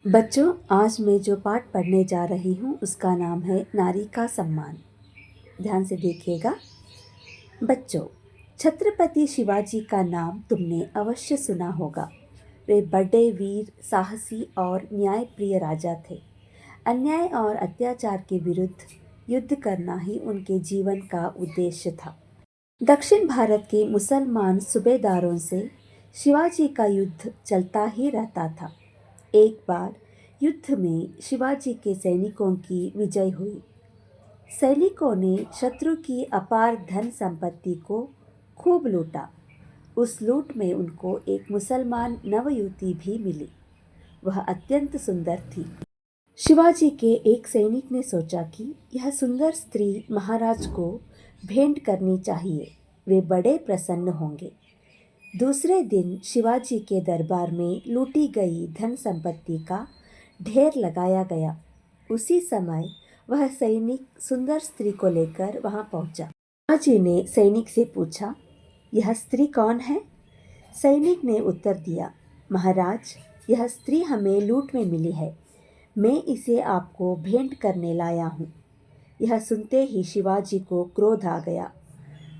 बच्चों, आज मैं जो पाठ पढ़ने जा रही हूँ उसका नाम है नारी का सम्मान। ध्यान से देखिएगा। बच्चों, छत्रपति शिवाजी का नाम तुमने अवश्य सुना होगा। वे बड़े वीर, साहसी और न्यायप्रिय राजा थे। अन्याय और अत्याचार के विरुद्ध युद्ध करना ही उनके जीवन का उद्देश्य था। दक्षिण भारत के मुसलमान सूबेदारों से शिवाजी का युद्ध चलता ही रहता था। एक बार युद्ध में शिवाजी के सैनिकों की विजय हुई। सैनिकों ने शत्रु की अपार धन संपत्ति को खूब लूटा। उस लूट में उनको एक मुसलमान नवयुवती भी मिली। वह अत्यंत सुंदर थी। शिवाजी के एक सैनिक ने सोचा कि यह सुंदर स्त्री महाराज को भेंट करनी चाहिए, वे बड़े प्रसन्न होंगे। दूसरे दिन शिवाजी के दरबार में लूटी गई धन संपत्ति का ढेर लगाया गया। उसी समय वह सैनिक सुंदर स्त्री को लेकर वहां पहुंचा। शिवाजी ने सैनिक से पूछा, यह स्त्री कौन है? सैनिक ने उत्तर दिया, महाराज, यह स्त्री हमें लूट में मिली है। मैं इसे आपको भेंट करने लाया हूँ। यह सुनते ही शिवाजी को क्रोध आ गया।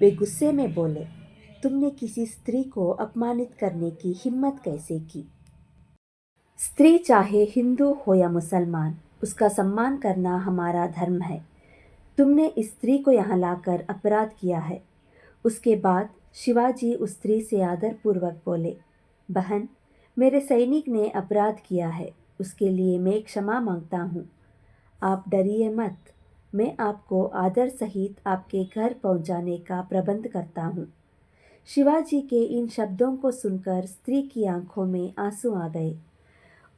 वे गुस्से में बोले, तुमने किसी स्त्री को अपमानित करने की हिम्मत कैसे की? स्त्री चाहे हिंदू हो या मुसलमान, उसका सम्मान करना हमारा धर्म है। तुमने इस स्त्री को यहाँ लाकर अपराध किया है। उसके बाद शिवाजी उस स्त्री से आदरपूर्वक बोले, बहन, मेरे सैनिक ने अपराध किया है, उसके लिए मैं क्षमा मांगता हूँ। आप डरिए मत, मैं आपको आदर सहित आपके घर पहुँचाने का प्रबंध करता हूँ। शिवाजी के इन शब्दों को सुनकर स्त्री की आंखों में आंसू आ गए।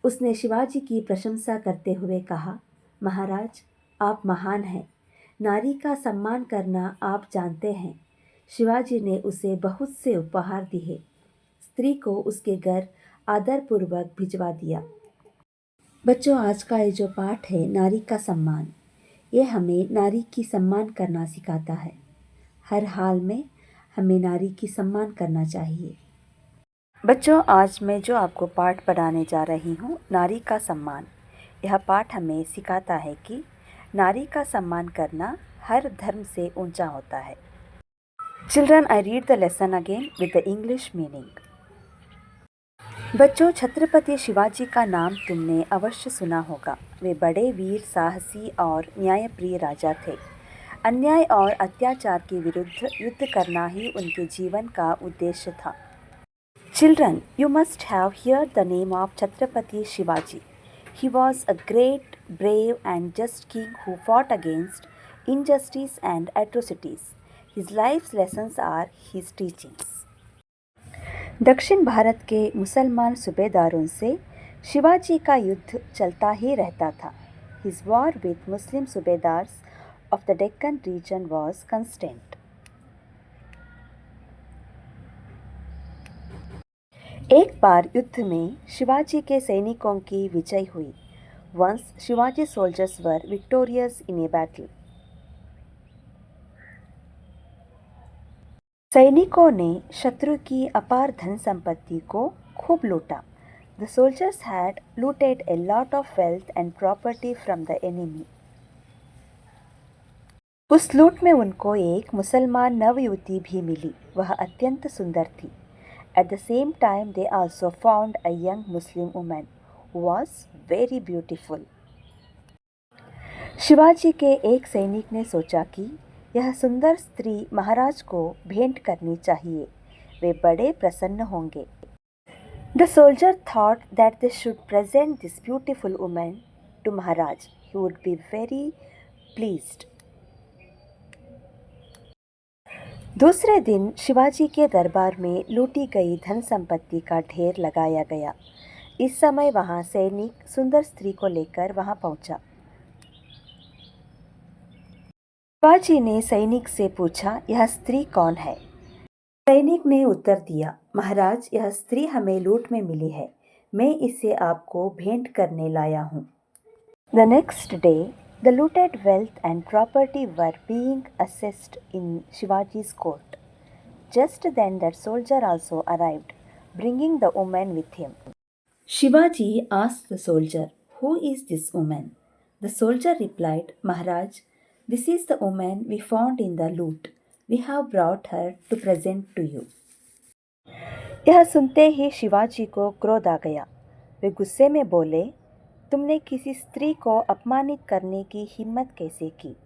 उसने शिवाजी की प्रशंसा करते हुए कहा, महाराज, आप महान हैं। नारी का सम्मान करना आप जानते हैं। शिवाजी ने उसे बहुत से उपहार दिए। स्त्री को उसके घर आदरपूर्वक भिजवा दिया। बच्चों, आज का ये जो पाठ है नारी का सम्मान, ये हमें नारी की सम्मान करना सिखाता है। हर हाल में हमें नारी की सम्मान करना चाहिए। बच्चों, आज मैं जो आपको पाठ पढ़ाने जा रही हूँ, नारी का सम्मान। यह पाठ हमें सिखाता है कि नारी का सम्मान करना हर धर्म से ऊंचा होता है। Children, I read the lesson again with the English meaning. बच्चों, छत्रपति शिवाजी का नाम तुमने अवश्य सुना होगा। वे बड़े वीर, साहसी और न्यायप्रिय राजा थे। अन्याय और अत्याचार के विरुद्ध युद्ध करना ही उनके जीवन का उद्देश्य था। Children, you must have heard the name of Chhatrapati Shivaji. He was a great, brave and just king who fought against injustice and atrocities. His life's lessons are his teachings. दक्षिण भारत के मुसलमान सूबेदारों से शिवाजी का युद्ध चलता ही रहता था। His war with Muslim subedars of the Deccan region was constant. एक बार युद्ध में शिवाजी के सैनिकों की विजय हुई। Once Shivaji soldiers were victorious in a battle. सैनिकों ने शत्रु की अपार धन संपत्ति को खूब लूटा। The soldiers had looted a lot of wealth and property from the enemy. उस लूट में उनको एक मुसलमान नवयुवती भी मिली। वह अत्यंत सुंदर थी। At the same time, they also found a young Muslim woman who was very beautiful. Shivaji के एक सैनिक ने सोचा कि यह सुंदर स्त्री महाराज को भेंट करनी चाहिए, वे बड़े प्रसन्न होंगे। The soldier thought that they should present this beautiful woman to Maharaj. He would be very pleased. दूसरे दिन शिवाजी के दरबार में लूटी गई धन संपत्ति का ढेर लगाया गया। इस समय वहां सैनिक सुंदर स्त्री को लेकर वहां पहुंचा। शिवाजी ने सैनिक से पूछा, यह स्त्री कौन है? सैनिक ने उत्तर दिया, महाराज, यह स्त्री हमें लूट में मिली है। मैं इसे आपको भेंट करने लाया हूँ। The next day, the looted wealth and property were being assessed in Shivaji's court. Just then that soldier also arrived, bringing the woman with him. Shivaji asked the soldier, "Who is this woman?" The soldier replied, "Maharaj, this is the woman we found in the loot. We have brought her to present to you." यह सुनते ही शिवाजी को क्रोध आ गया। वे गुस्से में बोले, तुमने किसी स्त्री को अपमानित करने की हिम्मत कैसे की?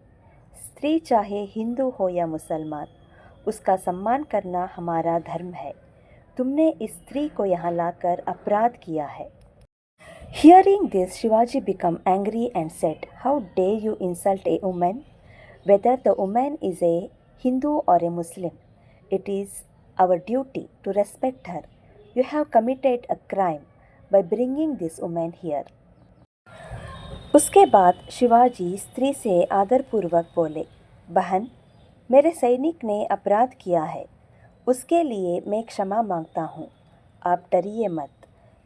स्त्री चाहे हिंदू हो या मुसलमान, उसका सम्मान करना हमारा धर्म है। तुमने इस स्त्री को यहाँ लाकर अपराध किया है। Hearing this, Shivaji became angry and said, "How dare you insult a woman? Whether the woman is a Hindu or a Muslim, it is our duty to respect her. You have committed a crime by bringing this woman here." उसके बाद शिवाजी स्त्री से आदरपूर्वक बोले, बहन, मेरे सैनिक ने अपराध किया है, उसके लिए मैं क्षमा मांगता हूँ। आप डरिए मत,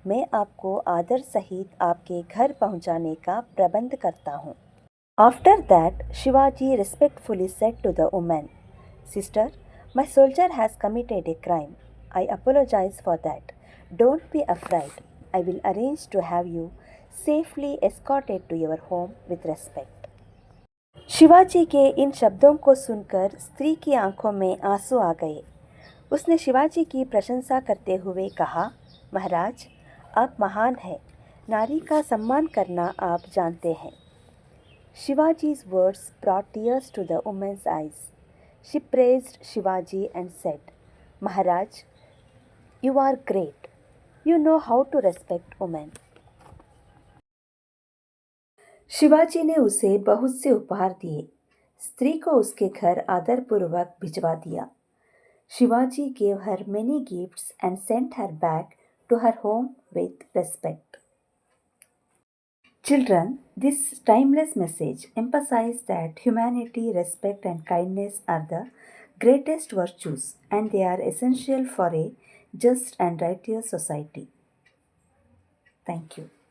मैं आपको आदर सहित आपके घर पहुँचाने का प्रबंध करता हूँ। After that, Shivaji respectfully said to the woman, "Sister, my soldier has committed a crime. I apologize for that. Don't be afraid. I will arrange to have you safely escorted to your home with respect." Shivaji के इन शब्दों को सुनकर स्त्री की आंखों में आंसू आ गए। उसने शिवाजी की प्रशंसा करते हुए कहा, महाराज, आप महान हैं, नारी का सम्मान करना आप जानते हैं। Shivaji's words brought tears to the woman's eyes. She praised Shivaji and said, Maharaj, you are great. You know how to respect women. Shivaji ने उसे बहुत से उपहार दिए। स्त्री को उसके घर आदरपूर्वक भिजवा दिया। Shivaji gave her many gifts and sent her back to her home with respect. Children, this timeless message emphasizes that humanity, respect, and kindness are the greatest virtues and they are essential for a just and righteous society. Thank you.